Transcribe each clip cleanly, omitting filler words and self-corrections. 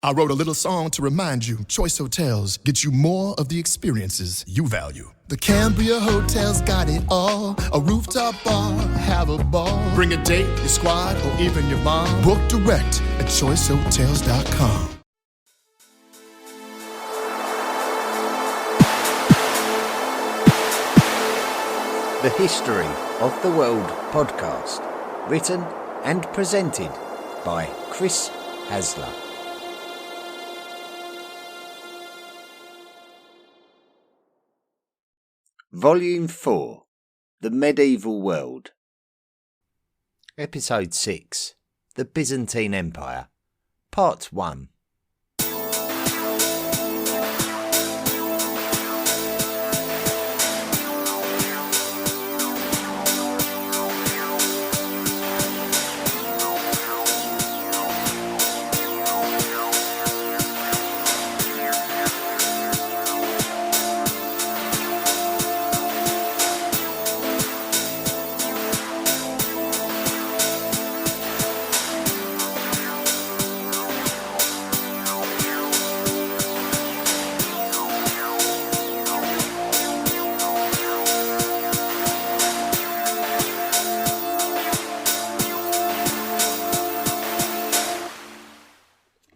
I wrote a little song to remind you, Choice Hotels get you more of the experiences you value. The Cambria Hotel's got it all. A rooftop bar, have a ball. Bring a date, your squad, or even your mom. Book direct at choicehotels.com. The History of the World podcast, written and presented by Chris Hasler. Volume 4, The Medieval World. Episode 6, The Byzantine Empire, Part 1.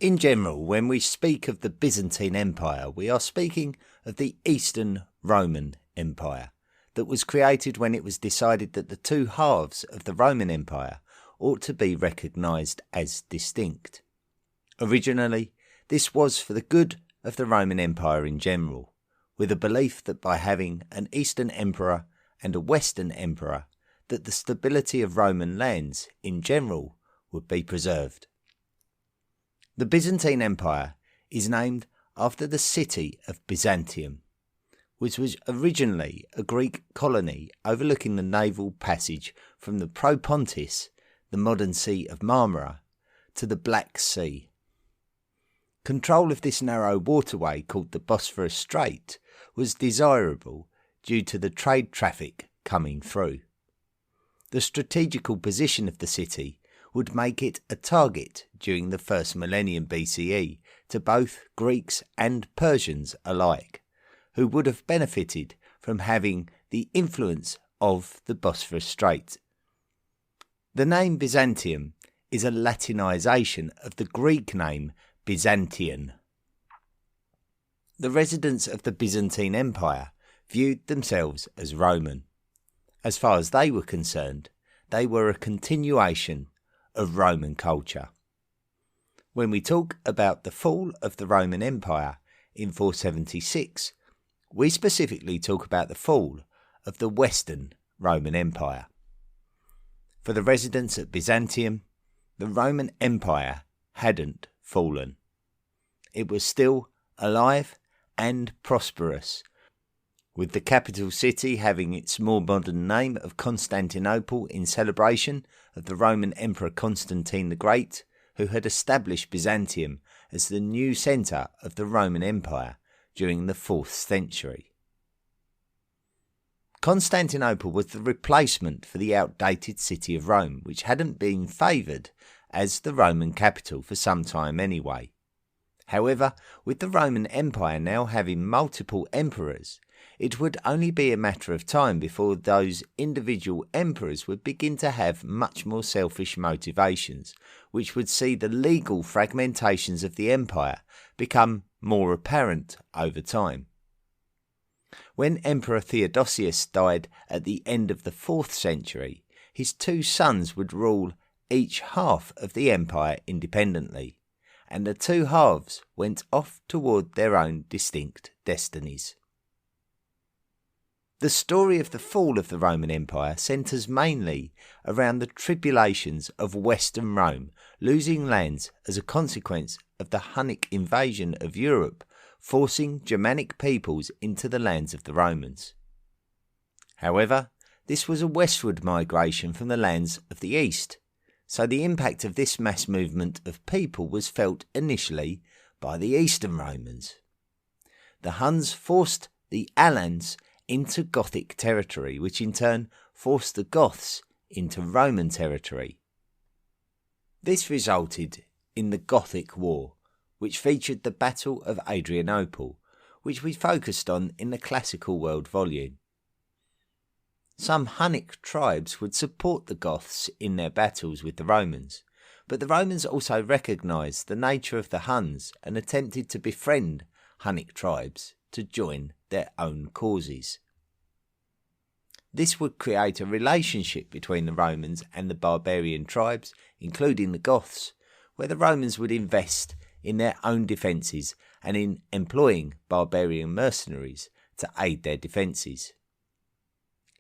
In general, when we speak of the Byzantine Empire, we are speaking of the Eastern Roman Empire that was created when it was decided that the two halves of the Roman Empire ought to be recognised as distinct. Originally, this was for the good of the Roman Empire in general, with a belief that by having an Eastern Emperor and a Western Emperor, that the stability of Roman lands in general would be preserved. The Byzantine Empire is named after the city of Byzantium, which was originally a Greek colony overlooking the naval passage from the Propontis, the modern Sea of Marmara, to the Black Sea. Control of this narrow waterway called the Bosphorus Strait was desirable due to the trade traffic coming through. The strategical position of the city would make it a target during the first millennium BCE to both Greeks and Persians alike, who would have benefited from having the influence of the Bosphorus Strait. The name Byzantium is a Latinization of the Greek name Byzantian. The residents of the Byzantine Empire viewed themselves as Roman. As far as they were concerned, they were a continuation of Roman culture. When we talk about the fall of the Roman Empire in 476, we specifically talk about the fall of the Western Roman Empire. For the residents at Byzantium, the Roman Empire hadn't fallen. It was still alive and prosperous, with the capital city having its more modern name of Constantinople in celebration of the Roman Emperor Constantine the Great, who had established Byzantium as the new centre of the Roman Empire during the 4th century. Constantinople was the replacement for the outdated city of Rome, which hadn't been favoured as the Roman capital for some time anyway. However, with the Roman Empire now having multiple emperors, it would only be a matter of time before those individual emperors would begin to have much more selfish motivations, which would see the legal fragmentations of the empire become more apparent over time. When Emperor Theodosius died at the end of the 4th century, his two sons would rule each half of the empire independently, and the two halves went off toward their own distinct destinies. The story of the fall of the Roman Empire centres mainly around the tribulations of Western Rome losing lands as a consequence of the Hunnic invasion of Europe, forcing Germanic peoples into the lands of the Romans. However, this was a westward migration from the lands of the East, so the impact of this mass movement of people was felt initially by the Eastern Romans. The Huns forced the Alans into Gothic territory, which in turn forced the Goths into Roman territory. This resulted in the Gothic War, which featured the Battle of Adrianople, which we focused on in the Classical World volume. Some Hunnic tribes would support the Goths in their battles with the Romans, but the Romans also recognised the nature of the Huns and attempted to befriend Hunnic tribes to join their own causes. This would create a relationship between the Romans and the barbarian tribes, including the Goths, where the Romans would invest in their own defences and in employing barbarian mercenaries to aid their defences.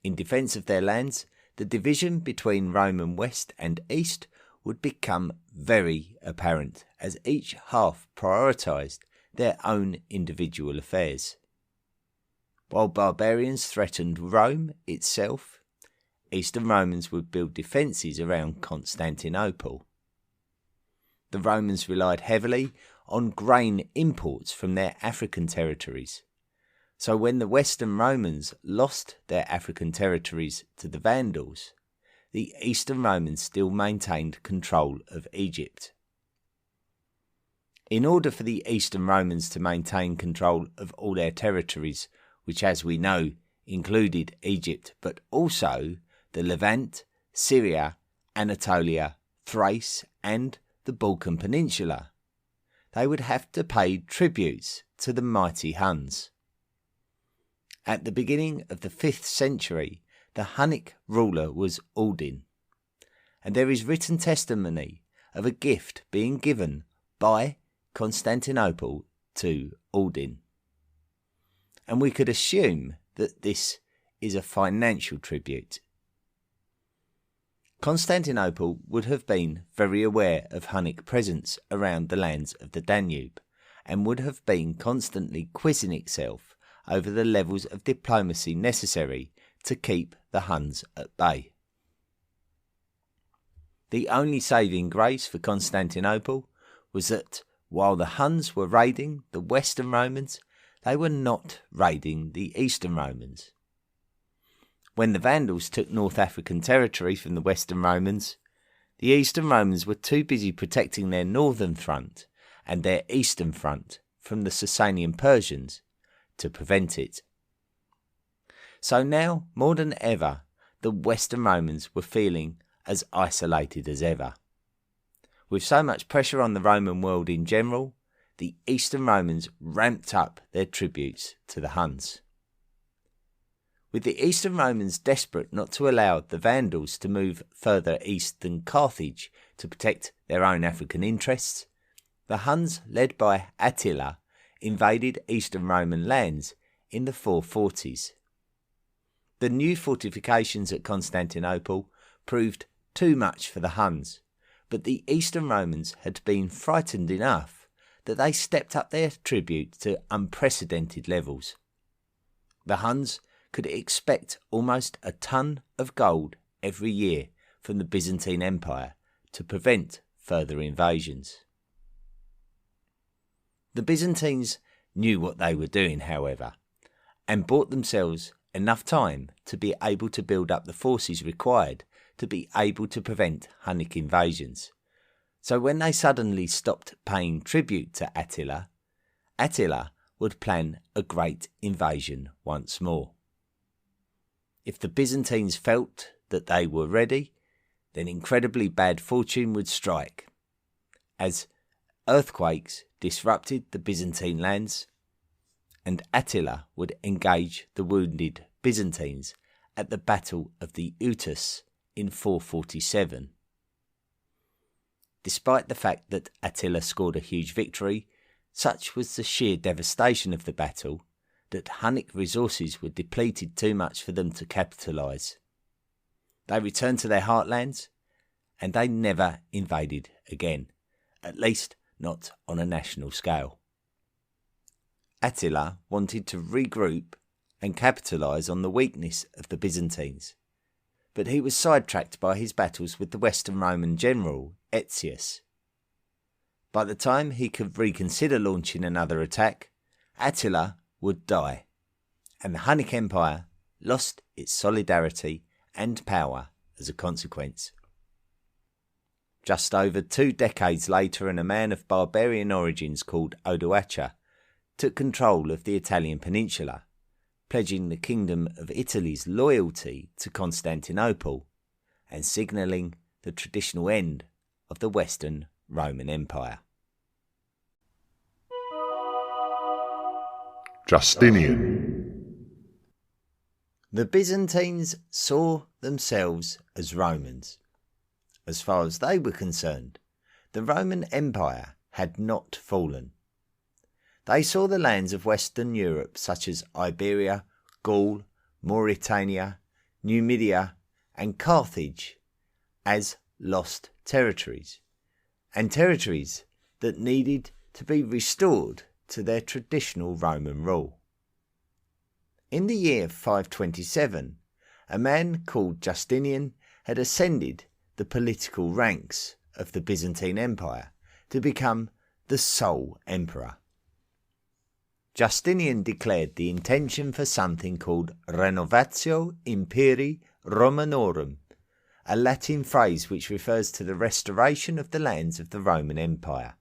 In defence of their lands, the division between Roman West and East would become very apparent as each half prioritised their own individual affairs. While barbarians threatened Rome itself, Eastern Romans would build defences around Constantinople. The Romans relied heavily on grain imports from their African territories. So when the Western Romans lost their African territories to the Vandals, the Eastern Romans still maintained control of Egypt. In order for the Eastern Romans to maintain control of all their territories, which as we know included Egypt but also the Levant, Syria, Anatolia, Thrace and the Balkan Peninsula, they would have to pay tributes to the mighty Huns. At the beginning of the 5th century, the Hunnic ruler was Aldin, and there is written testimony of a gift being given by Constantinople to Aldin. And we could assume that this is a financial tribute. Constantinople would have been very aware of Hunnic presence around the lands of the Danube, and would have been constantly quizzing itself over the levels of diplomacy necessary to keep the Huns at bay. The only saving grace for Constantinople was that while the Huns were raiding the Western Romans, they were not raiding the Eastern Romans. When the Vandals took North African territory from the Western Romans, the Eastern Romans were too busy protecting their northern front and their eastern front from the Sasanian Persians to prevent it. So now, more than ever, the Western Romans were feeling as isolated as ever. With so much pressure on the Roman world in general, the Eastern Romans ramped up their tributes to the Huns. With the Eastern Romans desperate not to allow the Vandals to move further east than Carthage to protect their own African interests, the Huns, led by Attila, invaded Eastern Roman lands in the 440s. The new fortifications at Constantinople proved too much for the Huns, but the Eastern Romans had been frightened enough that they stepped up their tribute to unprecedented levels. The Huns could expect almost a ton of gold every year from the Byzantine Empire to prevent further invasions. The Byzantines knew what they were doing, however, and bought themselves enough time to be able to build up the forces required to be able to prevent Hunnic invasions. So when they suddenly stopped paying tribute to Attila, Attila would plan a great invasion once more. If the Byzantines felt that they were ready, then incredibly bad fortune would strike, as earthquakes disrupted the Byzantine lands, and Attila would engage the wounded Byzantines at the Battle of the Utus in 447. Despite the fact that Attila scored a huge victory, such was the sheer devastation of the battle that Hunnic resources were depleted too much for them to capitalise. They returned to their heartlands, and they never invaded again, at least not on a national scale. Attila wanted to regroup and capitalise on the weakness of the Byzantines, but he was sidetracked by his battles with the Western Roman general Aetius. By the time he could reconsider launching another attack, Attila would die, and the Hunnic Empire lost its solidarity and power as a consequence. Just over 2 decades later, and a man of barbarian origins called Odoacer took control of the Italian peninsula, pledging the Kingdom of Italy's loyalty to Constantinople and signalling the traditional end of the Western Roman Empire. Justinian. The Byzantines saw themselves as Romans. As far as they were concerned, the Roman Empire had not fallen. They saw the lands of Western Europe, such as Iberia, Gaul, Mauritania, Numidia, and Carthage, as lost territories, and territories that needed to be restored to their traditional Roman rule. In the year 527, a man called Justinian had ascended the political ranks of the Byzantine Empire to become the sole emperor. Justinian declared the intention for something called Renovatio Imperii Romanorum, a Latin phrase which refers to the restoration of the lands of the Roman Empire.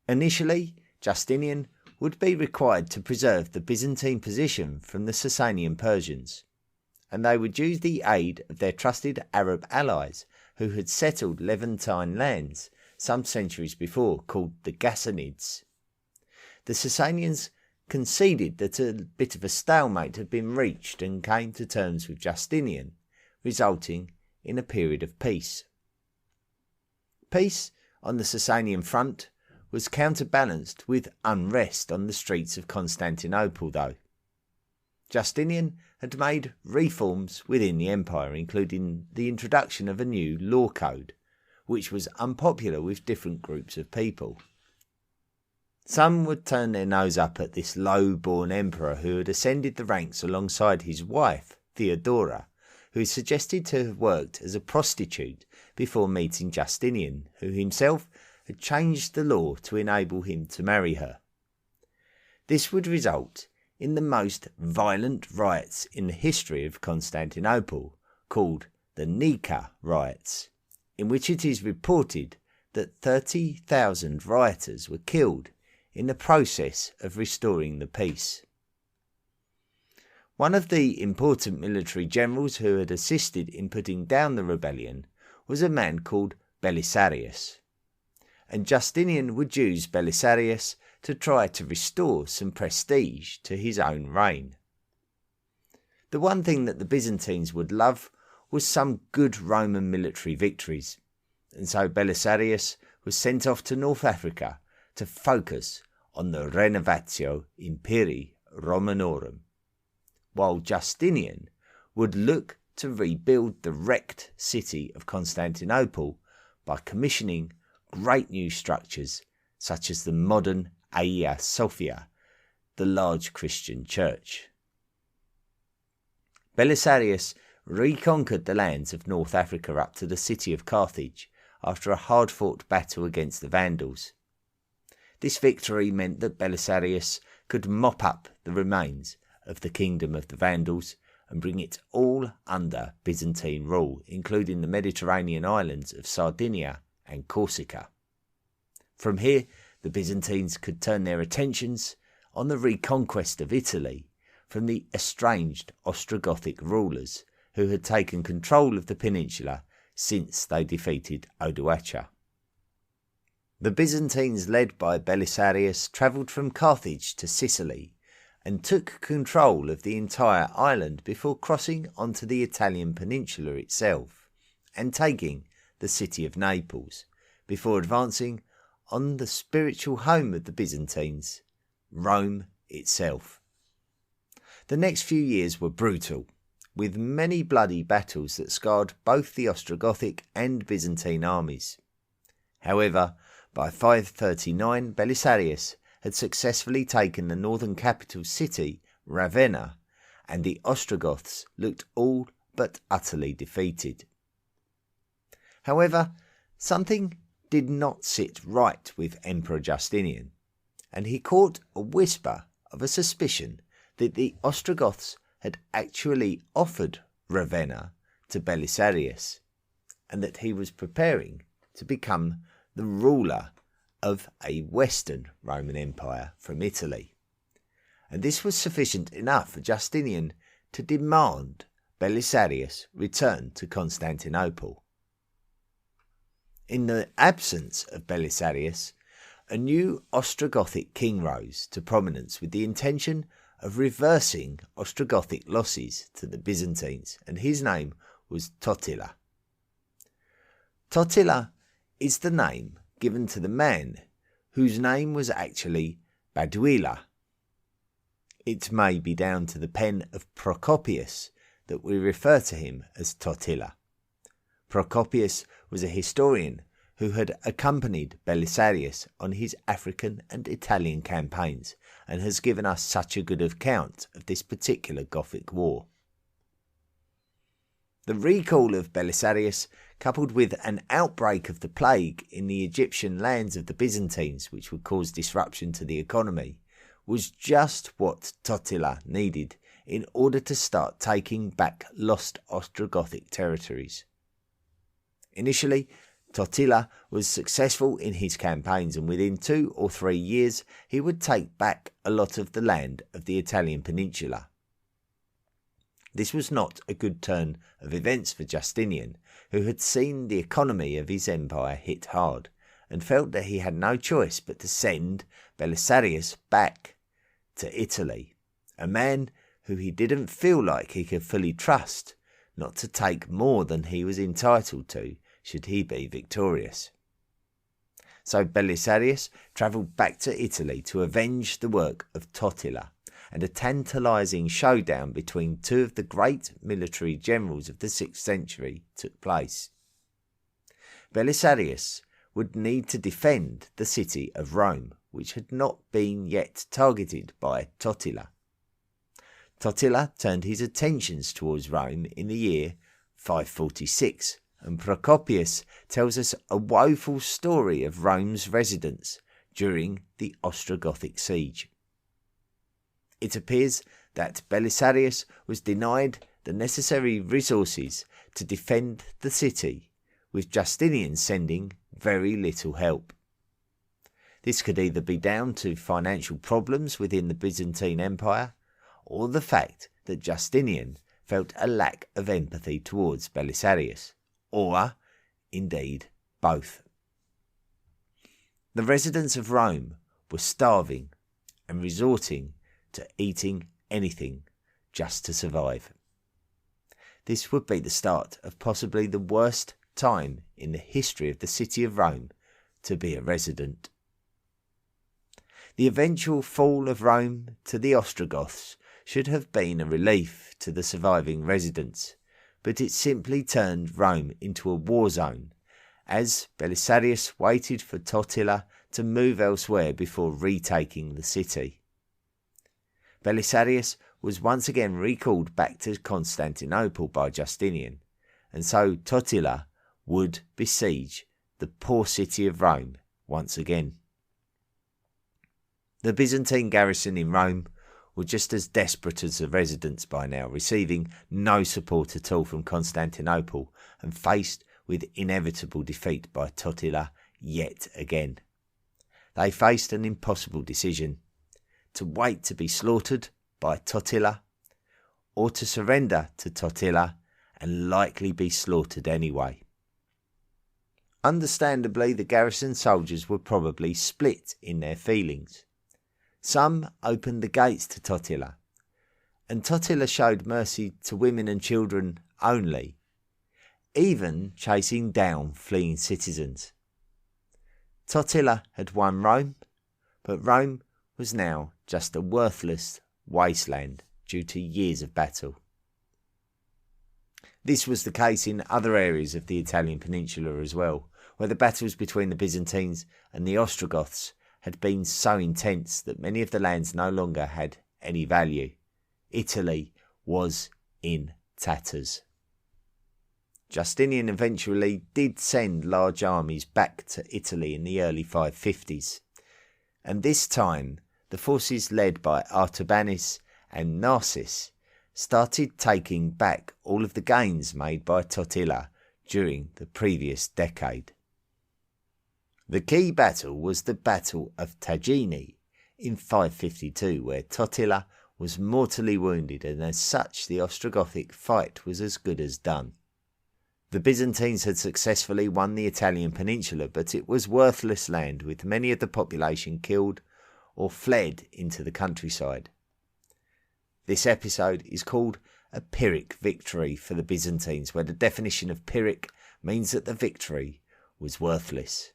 Initially, Justinian would be required to preserve the Byzantine position from the Sasanian Persians, and they would use the aid of their trusted Arab allies who had settled Levantine lands some centuries before, called the Ghassanids. The Sasanians conceded that a bit of a stalemate had been reached and came to terms with Justinian, resulting in a period of peace. Peace on the Sasanian front was counterbalanced with unrest on the streets of Constantinople, though. Justinian had made reforms within the empire, including the introduction of a new law code, which was unpopular with different groups of people. Some would turn their nose up at this low-born emperor who had ascended the ranks alongside his wife, Theodora, who is suggested to have worked as a prostitute before meeting Justinian, who himself had changed the law to enable him to marry her. This would result in the most violent riots in the history of Constantinople, called the Nika riots, in which it is reported that 30,000 rioters were killed in the process of restoring the peace. One of the important military generals who had assisted in putting down the rebellion was a man called Belisarius, and Justinian would use Belisarius to try to restore some prestige to his own reign. The one thing that the Byzantines would love was some good Roman military victories, and so Belisarius was sent off to North Africa to focus on the Renovatio Imperii Romanorum, while Justinian would look to rebuild the wrecked city of Constantinople by commissioning great new structures such as the modern Hagia Sophia, the large Christian church. Belisarius reconquered the lands of North Africa up to the city of Carthage after a hard-fought battle against the Vandals. This victory meant that Belisarius could mop up the remains of the kingdom of the Vandals and bring it all under Byzantine rule, including the Mediterranean islands of Sardinia and Corsica. From here, the Byzantines could turn their attentions on the reconquest of Italy from the estranged Ostrogothic rulers who had taken control of the peninsula since they defeated Odoacer. The Byzantines, led by Belisarius, travelled from Carthage to Sicily and took control of the entire island before crossing onto the Italian peninsula itself and taking the city of Naples, before advancing on the spiritual home of the Byzantines, Rome itself. The next few years were brutal, with many bloody battles that scarred both the Ostrogothic and Byzantine armies. However, by 539, Belisarius had successfully taken the northern capital city, Ravenna, and the Ostrogoths looked all but utterly defeated. However, something did not sit right with Emperor Justinian, and he caught a whisper of a suspicion that the Ostrogoths had actually offered Ravenna to Belisarius, and that he was preparing to become the ruler of a Western Roman Empire from Italy. And this was sufficient enough for Justinian to demand Belisarius return to Constantinople. In the absence of Belisarius, a new Ostrogothic king rose to prominence with the intention of reversing Ostrogothic losses to the Byzantines, and his name was Totila. Totila is the name given to the man whose name was actually Baduila. It may be down to the pen of Procopius that we refer to him as Totila. Procopius was a historian who had accompanied Belisarius on his African and Italian campaigns and has given us such a good account of this particular Gothic war. The recall of Belisarius, coupled with an outbreak of the plague in the Egyptian lands of the Byzantines, which would cause disruption to the economy, was just what Totila needed in order to start taking back lost Ostrogothic territories. Initially, Totila was successful in his campaigns, and within 2 or 3 years he would take back a lot of the land of the Italian peninsula. This was not a good turn of events for Justinian, who had seen the economy of his empire hit hard, and felt that he had no choice but to send Belisarius back to Italy, a man who he didn't feel like he could fully trust not to take more than he was entitled to should he be victorious. So Belisarius travelled back to Italy to avenge the work of Totila, and a tantalising showdown between 2 of the great military generals of the 6th century took place. Belisarius would need to defend the city of Rome, which had not been yet targeted by Totila. Totila turned his attentions towards Rome in the year 546, and Procopius tells us a woeful story of Rome's residents during the Ostrogothic siege. It appears that Belisarius was denied the necessary resources to defend the city, with Justinian sending very little help. This could either be down to financial problems within the Byzantine Empire, or the fact that Justinian felt a lack of empathy towards Belisarius, or, indeed, both. The residents of Rome were starving and resorting to eating anything just to survive. This would be the start of possibly the worst time in the history of the city of Rome to be a resident. The eventual fall of Rome to the Ostrogoths should have been a relief to the surviving residents, but it simply turned Rome into a war zone, as Belisarius waited for Totila to move elsewhere before retaking the city. Belisarius was once again recalled back to Constantinople by Justinian, and so Totila would besiege the poor city of Rome once again. The Byzantine garrison in Rome were just as desperate as the residents by now, receiving no support at all from Constantinople and faced with inevitable defeat by Totila yet again. They faced an impossible decision: to wait to be slaughtered by Totila, or to surrender to Totila and likely be slaughtered anyway. Understandably, the garrison soldiers were probably split in their feelings. Some opened the gates to Totila, and Totila showed mercy to women and children only, even chasing down fleeing citizens. Totila had won Rome, but Rome was now just a worthless wasteland due to years of battle. This was the case in other areas of the Italian peninsula as well, where the battles between the Byzantines and the Ostrogoths had been so intense that many of the lands no longer had any value. Italy was in tatters. Justinian eventually did send large armies back to Italy in the early 550s, and this time the forces led by Artabanus and Narses started taking back all of the gains made by Totila during the previous decade. The key battle was the Battle of Tagini in 552, where Totila was mortally wounded, and as such the Ostrogothic fight was as good as done. The Byzantines had successfully won the Italian peninsula, but it was worthless land, with many of the population killed or fled into the countryside. This episode is called a Pyrrhic victory for the Byzantines, where the definition of Pyrrhic means that the victory was worthless.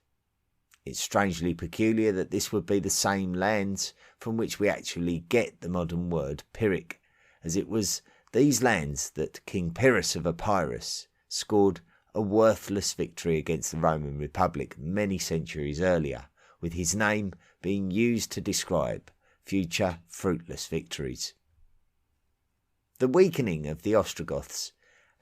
It's strangely peculiar that this would be the same lands from which we actually get the modern word Pyrrhic, as it was these lands that King Pyrrhus of Epirus scored a worthless victory against the Roman Republic many centuries earlier, with his name being used to describe future fruitless victories. The weakening of the Ostrogoths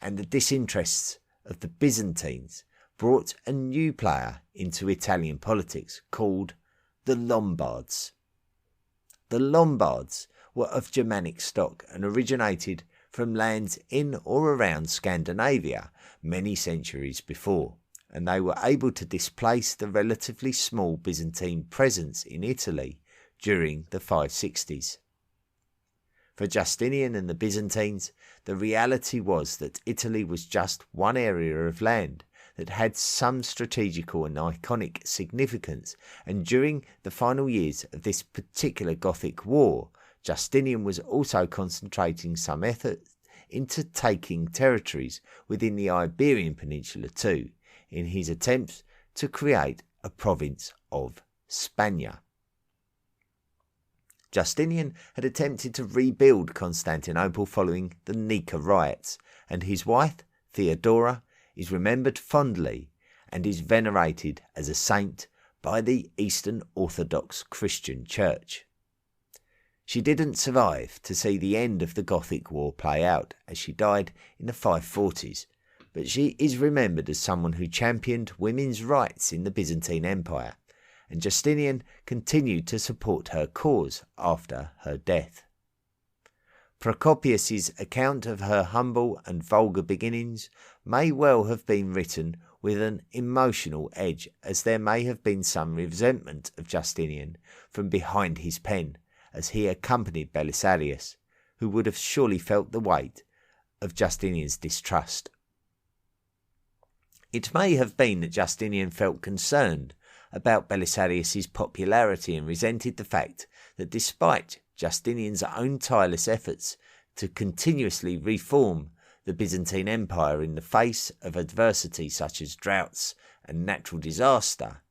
and the disinterests of the Byzantines brought a new player into Italian politics called the Lombards. The Lombards were of Germanic stock and originated from lands in or around Scandinavia many centuries before, and they were able to displace the relatively small Byzantine presence in Italy during the 560s. For Justinian and the Byzantines, the reality was that Italy was just one area of land that had some strategical and iconic significance, and during the final years of this particular Gothic war, Justinian was also concentrating some effort into taking territories within the Iberian Peninsula too, in his attempts to create a province of Spania. Justinian had attempted to rebuild Constantinople following the Nika riots, and his wife, Theodora, is remembered fondly and is venerated as a saint by the Eastern Orthodox Christian Church. She didn't survive to see the end of the Gothic War play out, as she died in the 540s, but she is remembered as someone who championed women's rights in the Byzantine Empire, and Justinian continued to support her cause after her death. Procopius's account of her humble and vulgar beginnings may well have been written with an emotional edge, as there may have been some resentment of Justinian from behind his pen, as he accompanied Belisarius, who would have surely felt the weight of Justinian's distrust. It may have been that Justinian felt concerned about Belisarius's popularity and resented the fact that despite Justinian's own tireless efforts to continuously reform the Byzantine Empire in the face of adversity such as droughts and natural disaster,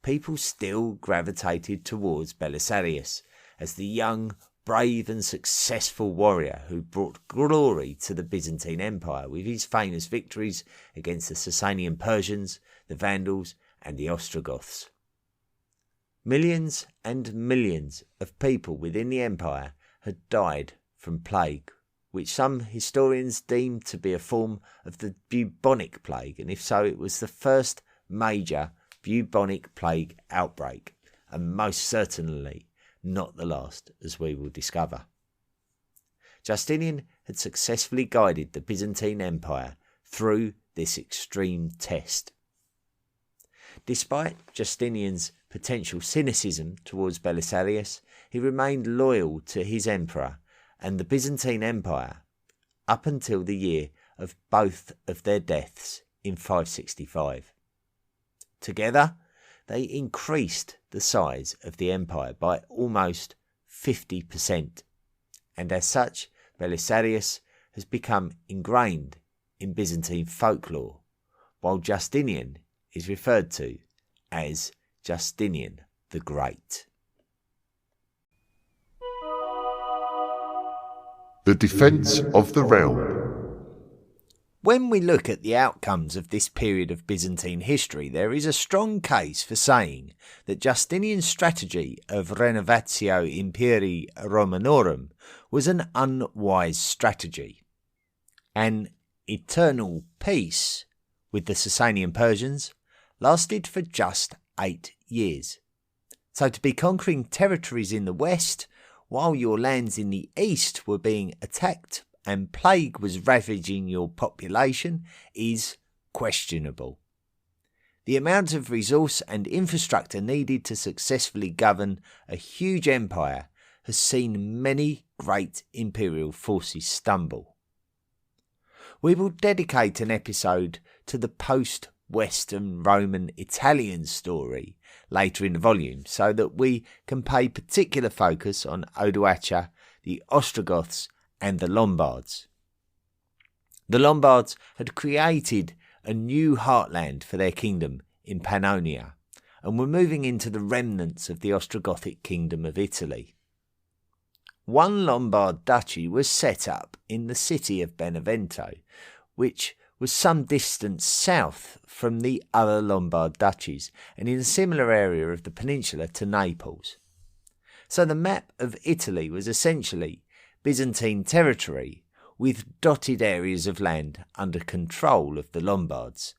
people still gravitated towards Belisarius as the young, brave and successful warrior who brought glory to the Byzantine Empire with his famous victories against the Sasanian Persians, the Vandals and the Ostrogoths. Millions and millions of people within the empire had died from plague, which some historians deem to be a form of the bubonic plague, and if so, it was the first major bubonic plague outbreak, and most certainly not the last, as we will discover. Justinian had successfully guided the Byzantine Empire through this extreme test. Despite Justinian's potential cynicism towards Belisarius, he remained loyal to his emperor and the Byzantine Empire up until the year of both of their deaths in 565. Together, they increased the size of the empire by almost 50%, and as such, Belisarius has become ingrained in Byzantine folklore, while Justinian is referred to as Justinian the Great. The defence of the realm. When we look at the outcomes of this period of Byzantine history, there is a strong case for saying that Justinian's strategy of Renovatio Imperii Romanorum was an unwise strategy. An eternal peace with the Sasanian Persians lasted for just 8 years. So to be conquering territories in the west, while your lands in the east were being attacked and plague was ravaging your population, is questionable. The amount of resource and infrastructure needed to successfully govern a huge empire has seen many great imperial forces stumble. We will dedicate an episode to the post-Western Roman Italian story later in the volume so that we can pay particular focus on Odoacer, the Ostrogoths and the Lombards. The Lombards had created a new heartland for their kingdom in Pannonia, and were moving into the remnants of the Ostrogothic kingdom of Italy. One Lombard duchy was set up in the city of Benevento, which was some distance south from the other Lombard duchies, and in a similar area of the peninsula to Naples. So the map of Italy was essentially Byzantine territory, with dotted areas of land under control of the Lombards.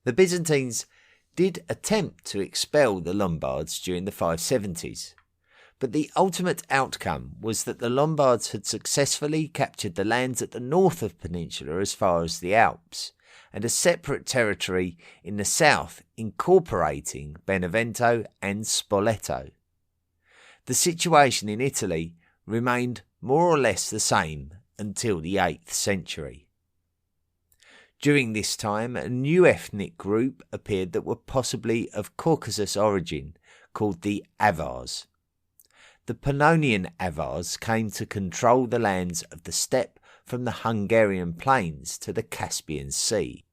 The Byzantines did attempt to expel the Lombards during the 570s, but the ultimate outcome was that the Lombards had successfully captured the lands at the north of the peninsula as far as the Alps, and a separate territory in the south incorporating Benevento and Spoleto. The situation in Italy remained more or less the same until the 8th century. During this time, a new ethnic group appeared that were possibly of Caucasus origin, called the Avars. The Pannonian Avars came to control the lands of the steppe from the Hungarian plains to the Caspian Sea,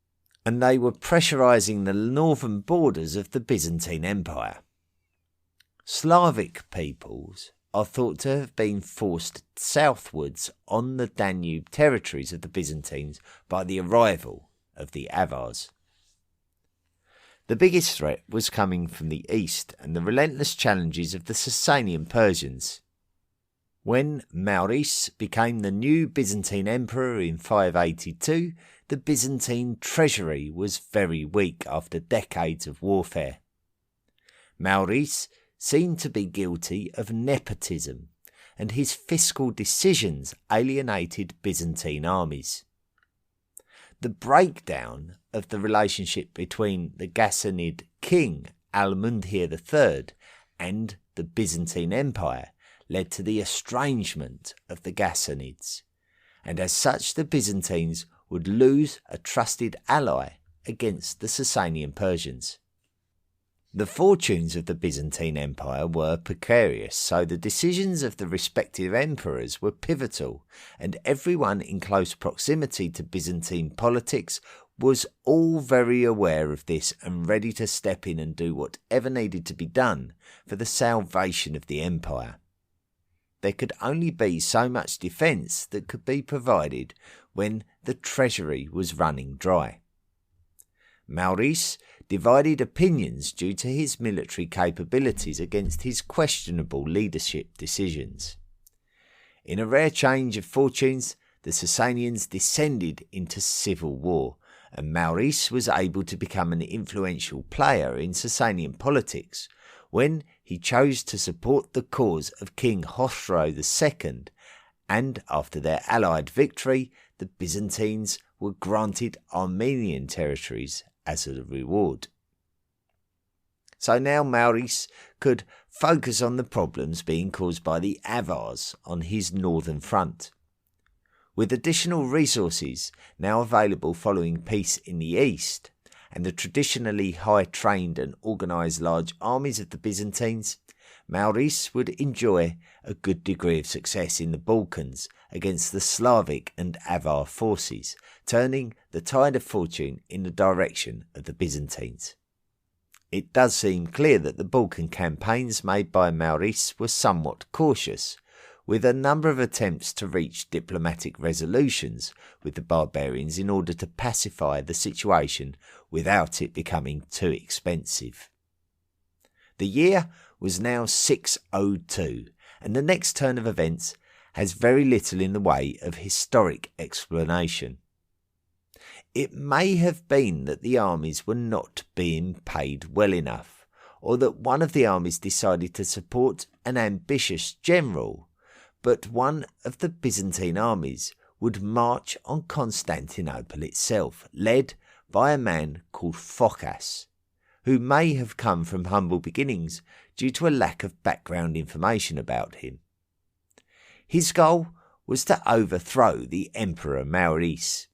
and they were pressurising the northern borders of the Byzantine Empire. Slavic peoples are thought to have been forced southwards on the Danube territories of the Byzantines by the arrival of the Avars. The biggest threat was coming from the east and the relentless challenges of the Sasanian Persians. When Maurice became the new Byzantine emperor in 582, the Byzantine treasury was very weak after decades of warfare. Maurice seemed to be guilty of nepotism, and his fiscal decisions alienated Byzantine armies. The breakdown of the relationship between the Ghassanid king Al-Mundhir III and the Byzantine Empire led to the estrangement of the Ghassanids, and as such the Byzantines would lose a trusted ally against the Sasanian Persians. The fortunes of the Byzantine Empire were precarious, so the decisions of the respective emperors were pivotal, and everyone in close proximity to Byzantine politics was all very aware of this and ready to step in and do whatever needed to be done for the salvation of the empire. There could only be so much defence that could be provided when the treasury was running dry. Maurice divided opinions due to his military capabilities against his questionable leadership decisions. In a rare change of fortunes, the Sasanians descended into civil war, and Maurice was able to become an influential player in Sasanian politics when he chose to support the cause of King Khosrow II, and after their allied victory, the Byzantines were granted Armenian territories as a reward. So now Maurice could focus on the problems being caused by the Avars on his northern front. With additional resources now available following peace in the east, and the traditionally high-trained and organised large armies of the Byzantines, Maurice would enjoy a good degree of success in the Balkans against the Slavic and Avar forces, turning the tide of fortune in the direction of the Byzantines. It does seem clear that the Balkan campaigns made by Maurice were somewhat cautious, with a number of attempts to reach diplomatic resolutions with the barbarians in order to pacify the situation without it becoming too expensive. The year was now 602, and the next turn of events has very little in the way of historic explanation. It may have been that the armies were not being paid well enough, or that one of the armies decided to support an ambitious general, but one of the Byzantine armies would march on Constantinople itself, led by a man called Phocas, who may have come from humble beginnings due to a lack of background information about him. His goal was to overthrow the Emperor Maurice.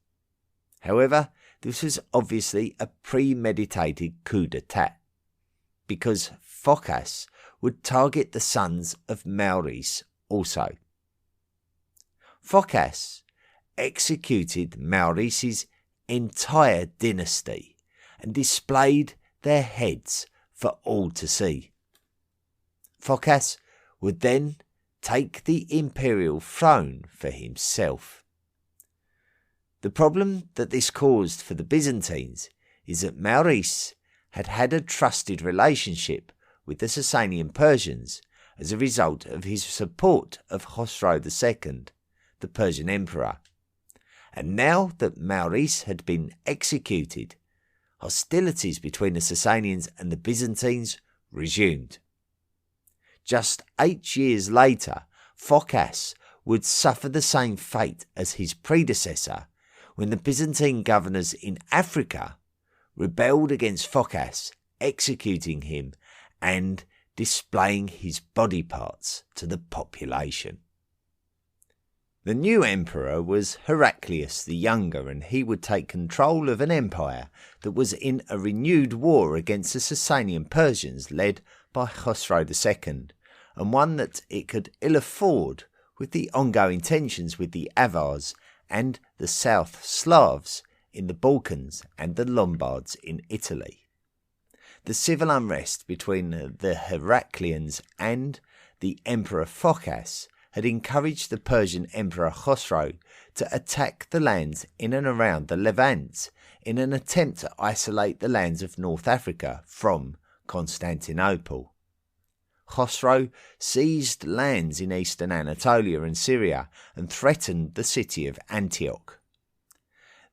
However, this was obviously a premeditated coup d'etat, because Phocas would target the sons of Maurice also. Phocas executed Maurice's entire dynasty and displayed their heads for all to see. Phocas would then take the imperial throne for himself. The problem that this caused for the Byzantines is that Maurice had had a trusted relationship with the Sasanian Persians as a result of his support of Khosrow II, the Persian emperor. And now that Maurice had been executed, hostilities between the Sasanians and the Byzantines resumed. Just 8 years later, Phocas would suffer the same fate as his predecessor when the Byzantine governors in Africa rebelled against Phocas, executing him and displaying his body parts to the population. The new emperor was Heraclius the Younger, and he would take control of an empire that was in a renewed war against the Sasanian Persians led by Khosrow II, and one that it could ill afford with the ongoing tensions with the Avars and the South Slavs in the Balkans and the Lombards in Italy. The civil unrest between the Heraclians and the Emperor Phocas had encouraged the Persian Emperor Khosrow to attack the lands in and around the Levant in an attempt to isolate the lands of North Africa from Constantinople. Khosrow seized lands in eastern Anatolia and Syria and threatened the city of Antioch.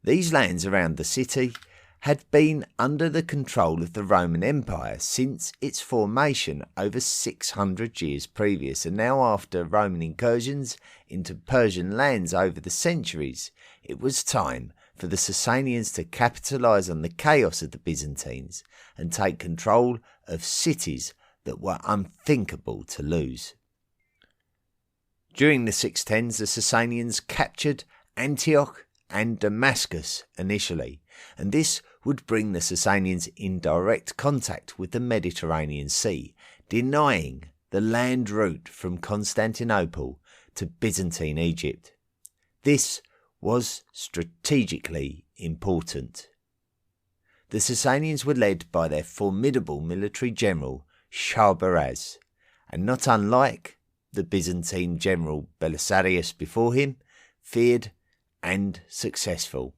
These lands around the city had been under the control of the Roman Empire since its formation over 600 years previous, and now after Roman incursions into Persian lands over the centuries, it was time for the Sasanians to capitalise on the chaos of the Byzantines and take control of cities that were unthinkable to lose. During the 610s, the Sasanians captured Antioch and Damascus initially, and this would bring the Sasanians in direct contact with the Mediterranean Sea, denying the land route from Constantinople to Byzantine Egypt. This was strategically important. The Sasanians were led by their formidable military general Shahrbaraz, and not unlike the Byzantine general Belisarius before him, feared and successful.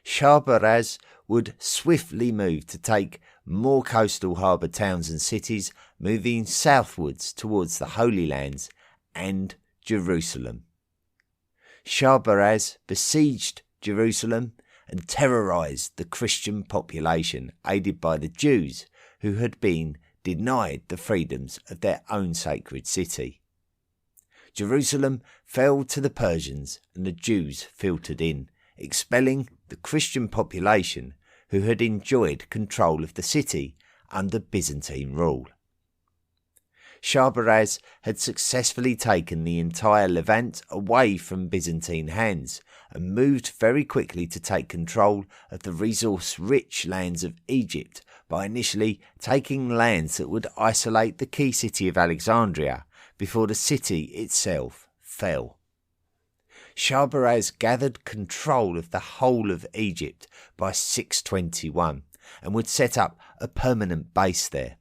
Shahrbaraz would swiftly move to take more coastal harbour towns and cities, moving southwards towards the Holy Lands and Jerusalem. Shahrbaraz besieged Jerusalem and terrorised the Christian population, aided by the Jews who had been denied the freedoms of their own sacred city. Jerusalem fell to the Persians and the Jews filtered in, expelling the Christian population who had enjoyed control of the city under Byzantine rule. Shahrbaraz had successfully taken the entire Levant away from Byzantine hands and moved very quickly to take control of the resource-rich lands of Egypt by initially taking lands that would isolate the key city of Alexandria before the city itself fell. Shahrbaraz gathered control of the whole of Egypt by 621 and would set up a permanent base there.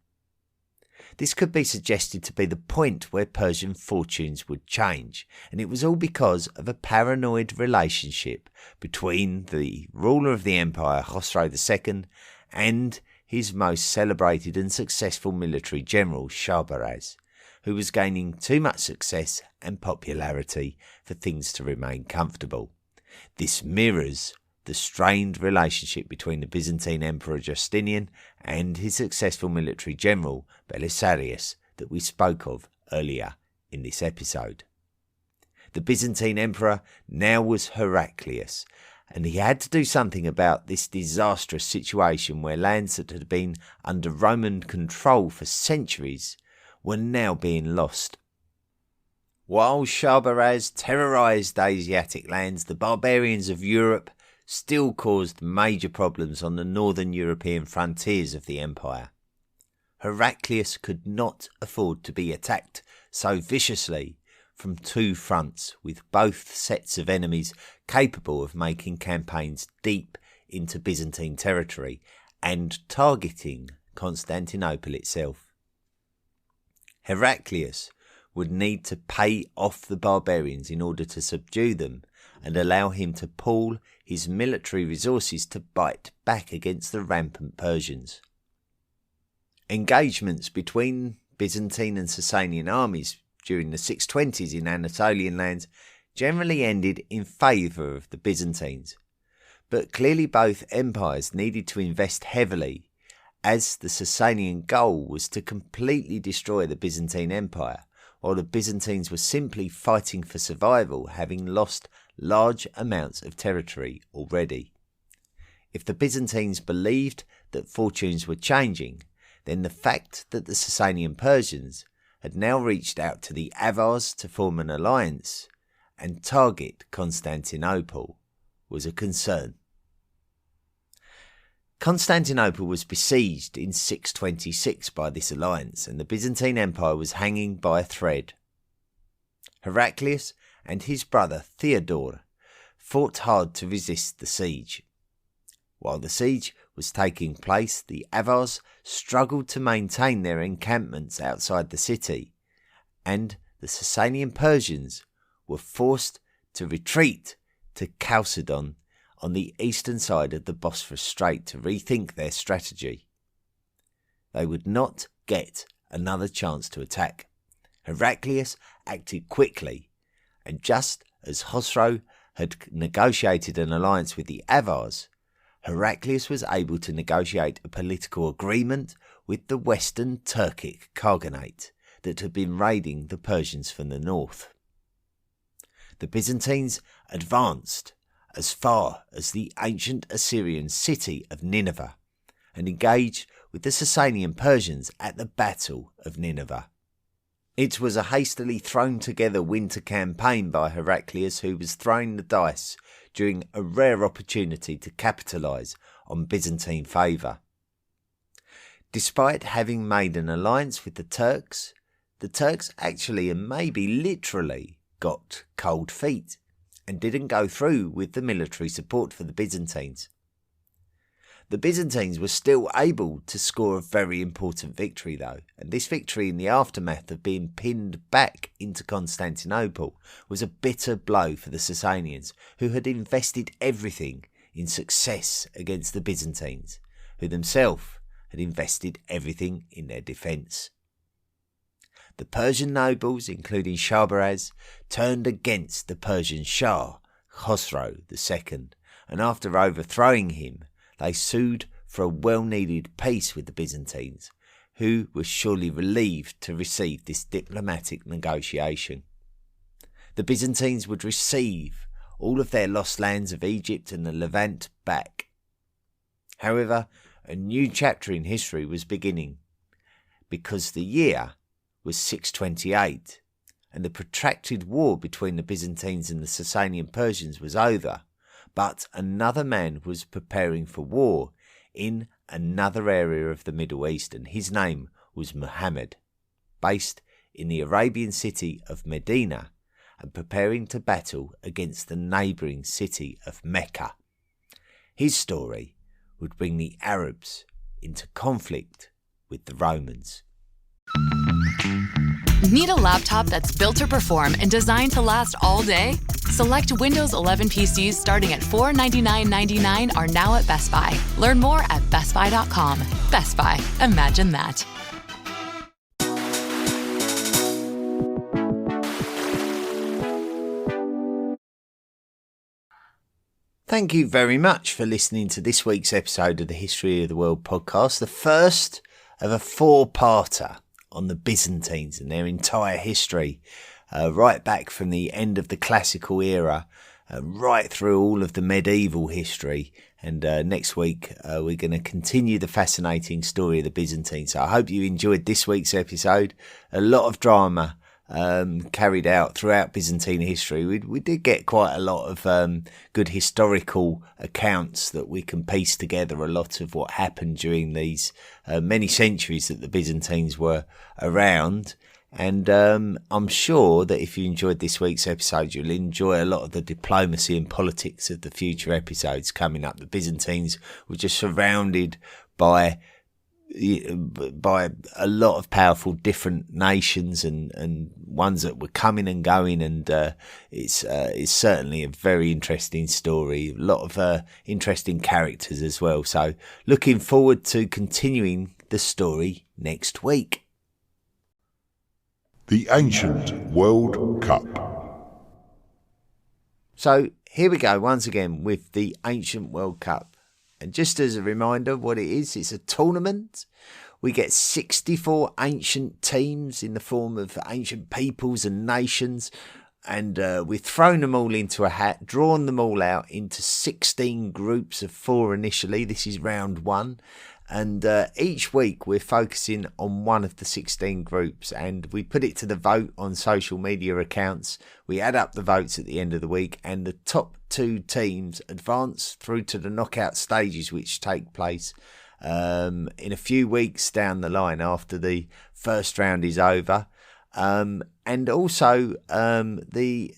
This could be suggested to be the point where Persian fortunes would change, and it was all because of a paranoid relationship between the ruler of the empire, Khosrow II, and his most celebrated and successful military general, Shahrbaraz, who was gaining too much success and popularity for things to remain comfortable. This mirrors the strained relationship between the Byzantine Emperor Justinian and his successful military general Belisarius that we spoke of earlier in this episode. The Byzantine emperor now was Heraclius, and he had to do something about this disastrous situation where lands that had been under Roman control for centuries were now being lost. While Sharbaraz terrorised Asiatic lands, the barbarians of Europe still caused major problems on the northern European frontiers of the empire. Heraclius could not afford to be attacked so viciously from two fronts, with both sets of enemies capable of making campaigns deep into Byzantine territory and targeting Constantinople itself. Heraclius would need to pay off the barbarians in order to subdue them and allow him to pool his military resources to bite back against the rampant Persians. Engagements between Byzantine and Sasanian armies during the 620s in Anatolian lands generally ended in favour of the Byzantines, but clearly both empires needed to invest heavily, as the Sasanian goal was to completely destroy the Byzantine Empire, while the Byzantines were simply fighting for survival, having lost large amounts of territory already. If the Byzantines believed that fortunes were changing, then the fact that the Sasanian Persians had now reached out to the Avars to form an alliance and target Constantinople was a concern. Constantinople was besieged in 626 by this alliance, and the Byzantine Empire was hanging by a thread. Heraclius and his brother Theodore fought hard to resist the siege. While the siege was taking place, the Avars struggled to maintain their encampments outside the city, and the Sasanian Persians were forced to retreat to Chalcedon on the eastern side of the Bosphorus Strait to rethink their strategy. They would not get another chance to attack. Heraclius acted quickly, and just as Khosrow had negotiated an alliance with the Avars, Heraclius was able to negotiate a political agreement with the Western Turkic Khaganate that had been raiding the Persians from the north. The Byzantines advanced as far as the ancient Assyrian city of Nineveh and engaged with the Sasanian Persians at the Battle of Nineveh. It was a hastily thrown together winter campaign by Heraclius, who was throwing the dice during a rare opportunity to capitalise on Byzantine favour. Despite having made an alliance with the Turks actually and maybe literally got cold feet and didn't go through with the military support for the Byzantines. The Byzantines were still able to score a very important victory though, and this victory in the aftermath of being pinned back into Constantinople was a bitter blow for the Sasanians, who had invested everything in success against the Byzantines, who themselves had invested everything in their defence. The Persian nobles, including Sharbaraz, turned against the Persian Shah, Khosrow II, and after overthrowing him, they sued for a well-needed peace with the Byzantines, who were surely relieved to receive this diplomatic negotiation. The Byzantines would receive all of their lost lands of Egypt and the Levant back. However, a new chapter in history was beginning, because the year was 628, and the protracted war between the Byzantines and the Sasanian Persians was over. But another man was preparing for war in another area of the Middle East, and his name was Muhammad, based in the Arabian city of Medina and preparing to battle against the neighbouring city of Mecca. His story would bring the Arabs into conflict with the Romans. Need a laptop that's built to perform and designed to last all day? Select Windows 11 PCs starting at $499.99 are now at Best Buy. Learn more at bestbuy.com. Best Buy. Imagine that. Thank you very much for listening to this week's episode of the History of the World podcast, the first of a four-parter on the Byzantines and their entire history, right back from the end of the classical era, right through all of the medieval history. And next week, we're going to continue the fascinating story of the Byzantines. So I hope you enjoyed this week's episode. A lot of drama carried out throughout Byzantine history. We did get quite a lot of good historical accounts that we can piece together a lot of what happened during these many centuries that the Byzantines were around. And I'm sure that if you enjoyed this week's episode, you'll enjoy a lot of the diplomacy and politics of the future episodes coming up. The Byzantines were just surrounded by a lot of powerful different nations and ones that were coming and going, and it's certainly a very interesting story. A lot of interesting characters as well. So looking forward to continuing the story next week. The Ancient World Cup. So here we go once again with the Ancient World Cup. And just as a reminder what it is, it's a tournament. We get 64 ancient teams in the form of ancient peoples and nations. And we've thrown them all into a hat, drawn them all out into 16 groups of 4 initially. This is round 1. And each week we're focusing on one of the 16 groups, and we put it to the vote on social media accounts. We add up the votes at the end of the week, and the top 2 teams advance through to the knockout stages, which take place in a few weeks down the line after the first round is over. And also the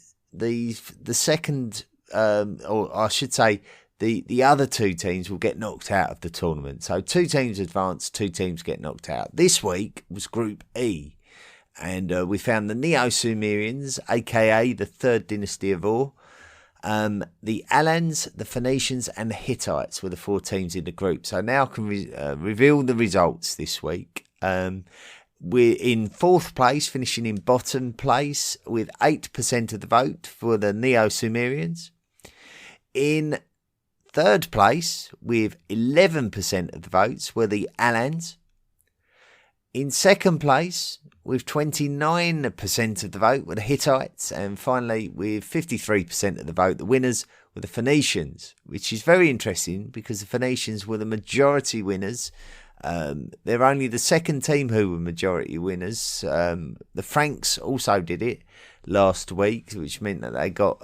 second, or I should say, the other 2 teams will get knocked out of the tournament. So 2 teams advance, 2 teams get knocked out. This week was Group E. And we found the Neo-Sumerians, a.k.a. the 3rd dynasty of Ur. The Alans, the Phoenicians and the Hittites were the 4 teams in the group. So now I can reveal the results this week. We're in 4th place, finishing in bottom place with 8% of the vote for the Neo-Sumerians. In 3rd place, with 11% of the votes, were the Alans. In 2nd place, with 29% of the vote, were the Hittites. And finally, with 53% of the vote, the winners were the Phoenicians, which is very interesting because the Phoenicians were the majority winners. They're only the 2nd team who were majority winners. The Franks also did it last week, which meant that they got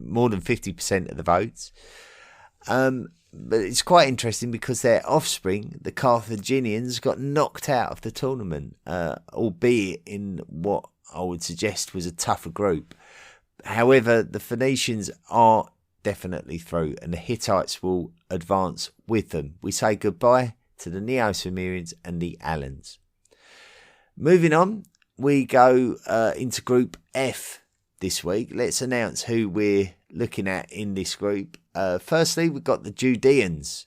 more than 50% of the votes. But it's quite interesting because their offspring, the Carthaginians, got knocked out of the tournament, albeit in what I would suggest was a tougher group. However, the Phoenicians are definitely through, and the Hittites will advance with them. We say goodbye to the Neo-Sumerians and the Alans. Moving on, we go into Group F this week. Let's announce who we're looking at in this group. Firstly, we've got the Judeans,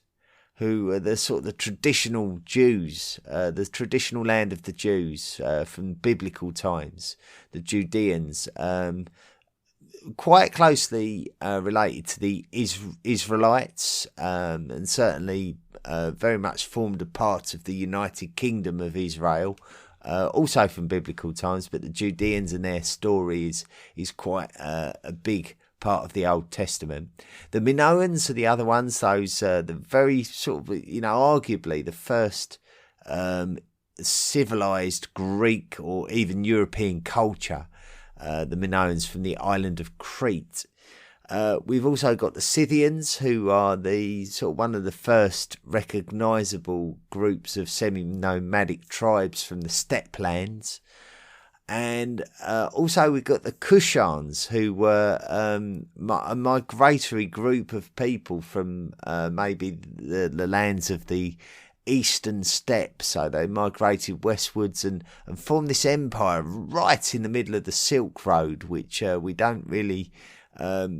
who are the sort of the traditional Jews, the traditional land of the Jews from biblical times. The Judeans, quite closely related to the Israelites, and certainly very much formed a part of the United Kingdom of Israel. Also from biblical times, but the Judeans and their story is quite a big part of the Old Testament. The Minoans are the other ones, those the very sort of, arguably the first civilized Greek or even European culture, the Minoans from the island of Crete. We've also got the Scythians, who are the sort of one of the first recognisable groups of semi-nomadic tribes from the steppe lands. And also we've got the Kushans, who were a migratory group of people from maybe the lands of the eastern steppe. So they migrated westwards and formed this empire right in the middle of the Silk Road, which we don't really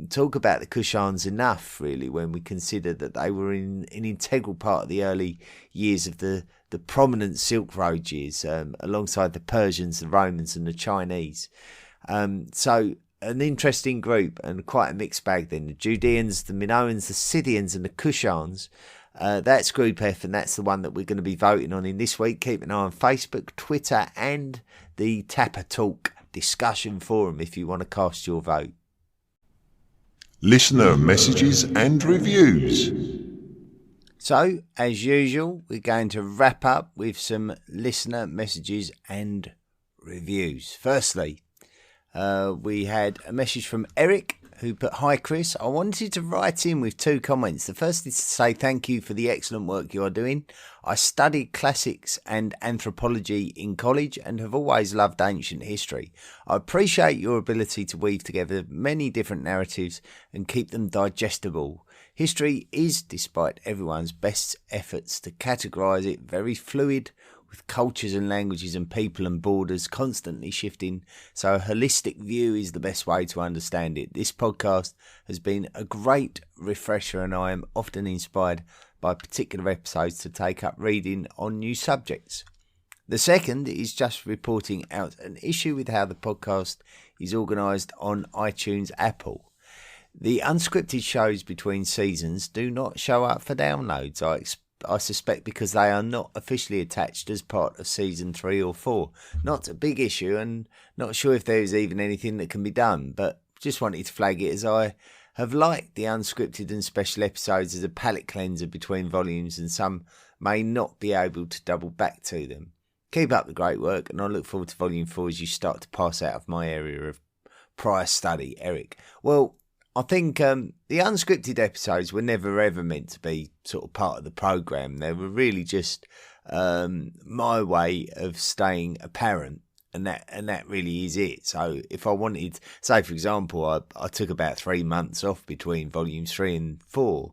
talk about the Kushans enough, really, when we consider that they were an integral part of the early years of the prominent Silk Road years, alongside the Persians, the Romans and the Chinese. So an interesting group and quite a mixed bag then. The Judeans, the Minoans, the Scythians and the Kushans That's Group F, and that's the one that we're going to be voting on in this week. Keep an eye on Facebook, Twitter, and the Tapper Talk discussion forum if you want to cast your vote. Listener messages and reviews. So, as usual, we're going to wrap up with some listener messages and reviews. Firstly, we had a message from Eric, who put, "Hi Chris, I wanted to write in with 2 comments. The first is to say thank you for the excellent work you are doing. I studied classics and anthropology in college and have always loved ancient history. I appreciate your ability to weave together many different narratives and keep them digestible. History is, despite everyone's best efforts to categorise it, very fluid, with cultures and languages and people and borders constantly shifting, so a holistic view is the best way to understand it. This podcast has been a great refresher, and I am often inspired by particular episodes to take up reading on new subjects. The second is just reporting out an issue with how the podcast is organised on iTunes Apple. The unscripted shows between seasons do not show up for downloads. I suspect because they are not officially attached as part of season 3 or 4. Not a big issue, and not sure if there is even anything that can be done, but just wanted to flag it as I have liked the unscripted and special episodes as a palate cleanser between volumes, and some may not be able to double back to them. Keep up the great work, and I look forward to volume 4 as you start to pass out of my area of prior study, Eric. Well, I think the unscripted episodes were never ever meant to be sort of part of the programme. They were really just my way of staying apparent, and that really is it. So if I wanted, say for example, I took about 3 months off between volumes 3 and 4.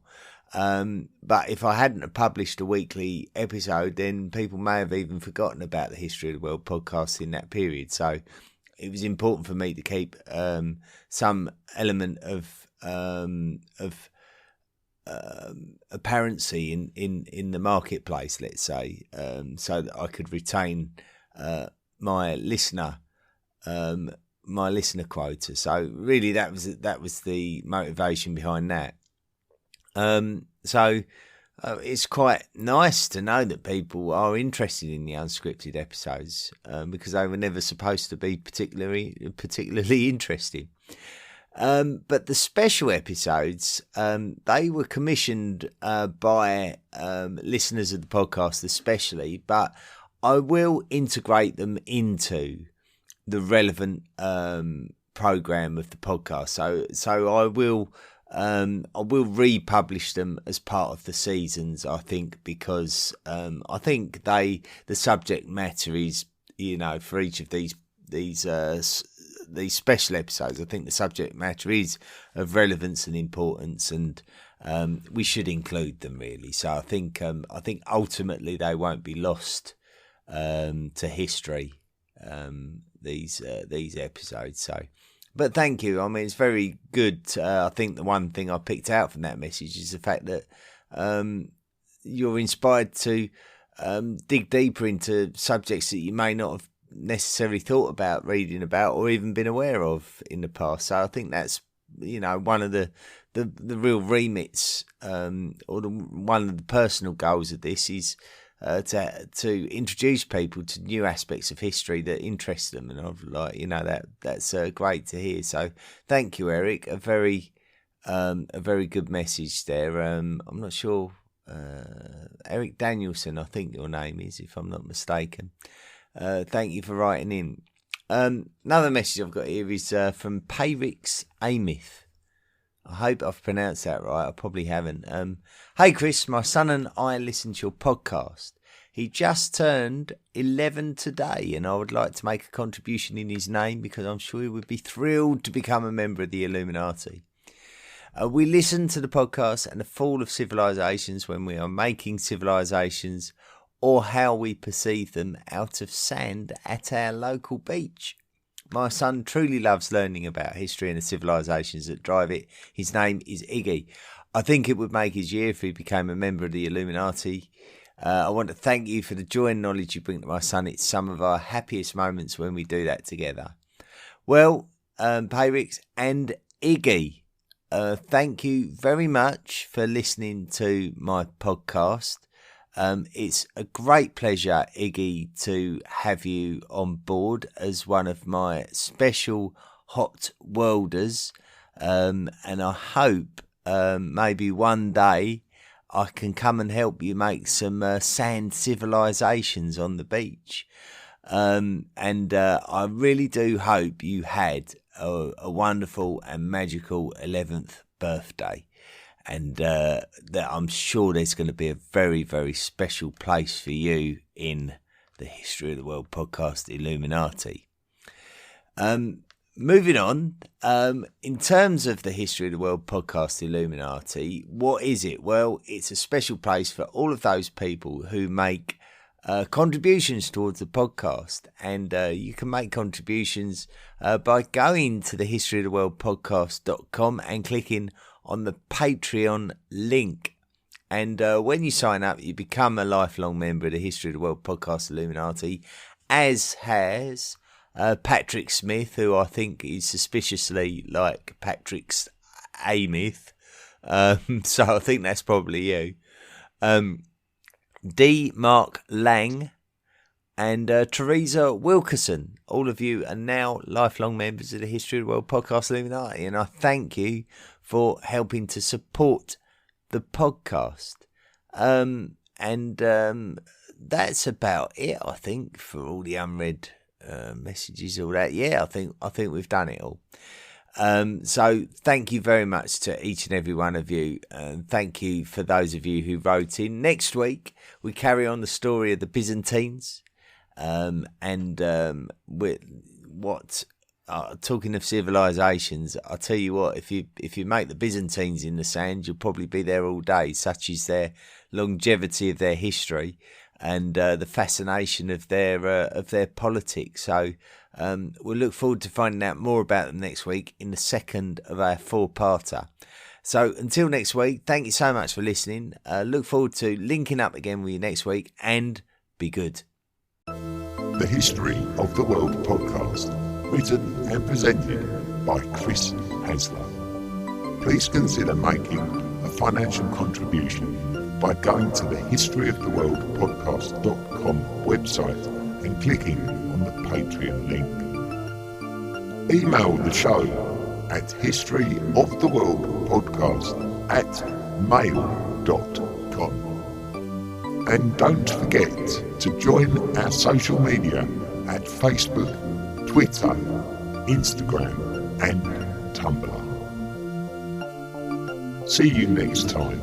But if I hadn't have published a weekly episode, then people may have even forgotten about the History of the World podcast in that period. So it was important for me to keep some element of apparency in the marketplace, let's say, so that I could retain my listener quota. So really, that was the motivation behind that. So it's quite nice to know that people are interested in the unscripted episodes, because they were never supposed to be particularly interesting. But the special episodes, they were commissioned by listeners of the podcast especially, but I will integrate them into the relevant program of the podcast. So I will republish them as part of the seasons, I think, because I think the subject matter is, for each of these special episodes, I think the subject matter is of relevance and importance, and we should include them really. So I think ultimately they won't be lost to history, these episodes. So. But thank you. I mean, it's very good. I think the one thing I picked out from that message is the fact that you're inspired to dig deeper into subjects that you may not have necessarily thought about reading about or even been aware of in the past. So I think that's, one of the real remits, or one of the personal goals of this is to introduce people to new aspects of history that interest them, and I've that's great to hear. So thank you, Eric. A very good message there. I'm not sure, Eric Danielson, I think your name is, if I'm not mistaken. Thank you for writing in. Another message I've got here is from Payrix Amith. I hope I've pronounced that right. I probably haven't. Hey Chris, my son and I listen to your podcast. He just turned 11 today, and I would like to make a contribution in his name because I'm sure he would be thrilled to become a member of the Illuminati. We listen to the podcast and the fall of civilizations when we are making civilizations or how we perceive them out of sand at our local beach. My son truly loves learning about history and the civilizations that drive it. His name is Iggy. I think it would make his year if he became a member of the Illuminati. I want to thank you for the joy and knowledge you bring to my son. It's some of our happiest moments when we do that together. Well, Payrix and Iggy, thank you very much for listening to my podcast. It's a great pleasure, Iggy, to have you on board as one of my special hot worlders. And I hope maybe one day I can come and help you make some sand civilizations on the beach. And I really do hope you had a wonderful and magical 11th birthday. And that I'm sure there's going to be a very, very special place for you in the History of the World podcast Illuminati. Moving on, in terms of the History of the World podcast Illuminati, what is it? Well, it's a special place for all of those people who make contributions towards the podcast. And you can make contributions by going to the historyoftheworldpodcast.com and clicking on the Patreon link. And when you sign up, you become a lifelong member of the History of the World podcast Illuminati, as has Patrick Smith, who I think is suspiciously like Patrick's A-myth. So I think that's probably you. D. Mark Lang and Teresa Wilkerson. All of you are now lifelong members of the History of the World podcast Illuminati, and I thank you for helping to support the podcast. That's about it, I think, for all the unread messages, all that. Yeah, I think we've done it all. So thank you very much to each and every one of you, and thank you for those of you who wrote in. Next week we carry on the story of the Byzantines, talking of civilizations, I'll tell you what, if you make the Byzantines in the sand, you'll probably be there all day. Such is their longevity of their history and the fascination of their politics. So we'll look forward to finding out more about them next week in the second of our 4-parter. So until next week, thank you so much for listening. Look forward to linking up again with you next week, and be good. The History of the World podcast, written and presented by Chris Hasler. Please consider making a financial contribution by going to the historyoftheworldpodcast.com website and clicking on the Patreon link. Email the show at historyoftheworldpodcast@mail.com. And don't forget to join our social media at Facebook, Twitter, Instagram and Tumblr. See you next time.